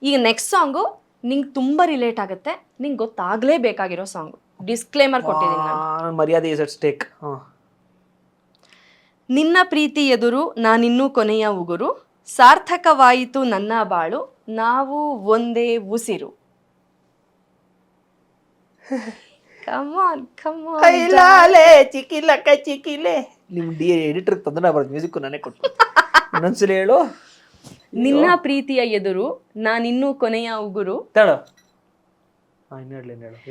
ಈಗ next song ನಿಂಗೆ ತುಂಬ ರಿಲೇಟ್ ಆಗುತ್ತೆ, ನಿಂಗೆ ಗೊತ್ತಾಗಲೇಬೇಕಾಗಿರೋ ಸಾಂಗು. ಡಿಸ್ಕ್ಲೇಮರ್ ಕೊಟ್ಟಿದ್ದೀನಿ ನಾನು. ಮರ್ಯಾದೆ ಇಸ್ ಅಟ್ ಸ್ಟೇಕ್. ನಿನ್ನ ಪ್ರೀತಿ ಎದುರು ನಾನಿನ್ನೂ ಕೊನೆಯ ಉಗುರು, ಸಾರ್ಥಕವಾಯಿತು ನನ್ನ ಬಾಳು, ನಾವು ಒಂದೇ ಉಸಿರು. ಕಮಾನ್ ಕಮಾನ್. ಕೈಲಾಲೆ ಚಿಕ್ಕಿಲಕ್ಕ ಚಿಕ್ಕಿಲೆ. ನಿಮ್ ಎಡಿಟರ್ ತಂದ್ರೆ ಬರೋದು ಮ್ಯೂಸಿಕ್ ನಾನೇ ಕೊಟ್ಟು. ಇನ್ನೊಂದ್ಸಲ ಹೇಳು. ನಿನ್ನ ಪ್ರೀತಿಯ ಎದುರು ನಾನಿನ್ನೂ ಕೊನೆಯ ಉಗುರು, ಹೇಳು.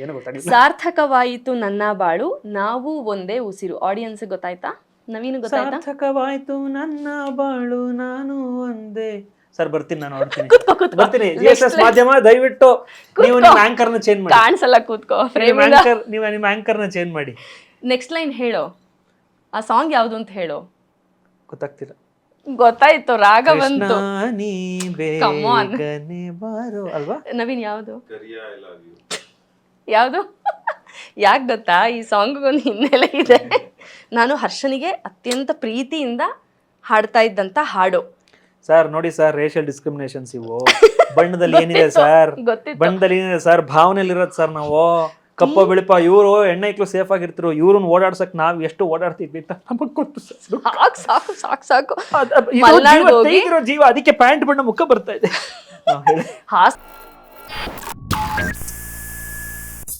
ಏನು ಗೊತ್ತಾಗಿಲ್ಲ. ಸಾರ್ಥಕವಾಯಿತು ನನ್ನ ಬಾಳು, ನಾವು ಒಂದೇ ಉಸಿರು. ಆಡಿಯನ್ಸ್ ಗೊತ್ತಾಯ್ತಾ? ನವೀನ್ ಗೊತ್ತಾಯ್ತಾ? ಸಾರ್ಥಕವಾಯ್ತು ನನ್ನ ಬಾಳು ನಾನು ಒಂದೇ. ಸರ್ ಬರ್ತೀನಿ, ನಾನು ನೋಡ್ತೀನಿ, ಬರ್ತೀನಿ. GSS ಮಾಧ್ಯಮ ದಯವಿಟ್ಟು ನೀವು ನಿಮ್ಮ ಆಂಕರ್ನ ಚೇಂಜ್ ಮಾಡಿ. ಕಾಣಿಸಲ್ಲ, ಕೂತ್ಕೋ. ನೀವು ನಿಮ್ಮ ಆಂಕರ್ನ ಚೇಂಜ್ ಮಾಡಿ. ನೆಕ್ಸ್ಟ್ ಲೈನ್ ಹೇಳೋ, ಆ ಸಾಂಗ್ ಯಾವ್ದು ಅಂತ ಹೇಳೋ. ಗೊತ್ತಾಗ್ತಿಲ್ಲ. ಗೊತ್ತಾಯ್ತು, ರಾಗ ಬಂತು. ನೀ Come on. ಬೇಗನೆ ಬಾರೋ ಅಲ್ವಾ? ನವೀನ್ ಯಾವ್ದು ಯಾವ್ದು? ಯಾಕೆ ಗೊತ್ತಾ, ಈ ಸಾಂಗ್ಗೊಂದು ಹಿನ್ನೆಲೆ ಇದೆ. ನಾನು ಹರ್ಷನಿಗೆ ಅತ್ಯಂತ ಪ್ರೀತಿಯಿಂದ ಹಾಡ್ತಾ ಇದ್ದಂತ ಹಾಡು. ಸರ್ ನೋಡಿ ಸರ್, ರೇಷಿಯಲ್ ಡಿಸ್ಕ್ರಿಮಿನೇಷನ್ಸ್ ಇವು. ಬಣ್ಣದಲ್ಲಿ ಏನಿದೆ ಸರ್, ಗೊತ್ತಿತ್ತು. ಬಣ್ಣದಲ್ಲಿ ಏನಿದೆ ಸರ್, ಭಾವನೆಯಲ್ಲಿ ಇರೋದು ಸರ್. ನಾವು ಕಪ್ಪ ಬೆಳಪ ಇವರು ಹೆಣ್ಣೈಕ್ಳು ಸೇಫ್ ಆಗಿರ್ತಿರು, ಇವ್ರನ್ನ ಓಡಾಡ್ಸಕ್ ನಾವ್ ಎಷ್ಟು ಓಡಾಡ್ತಿದ್ವಿ ಅಂತ ನಮಗ್ ಗೊತ್ತು ಸರ್. ಸಾಕು ಸಾಕು ಸಾಕು ಸಾಕು. ಜೀವ ಅದಕ್ಕೆ ಪ್ಯಾಂಟ್ ಬಣ್ಣ ಮುಖ ಬರ್ತಾ ಇದೆ. ಹಾಸ್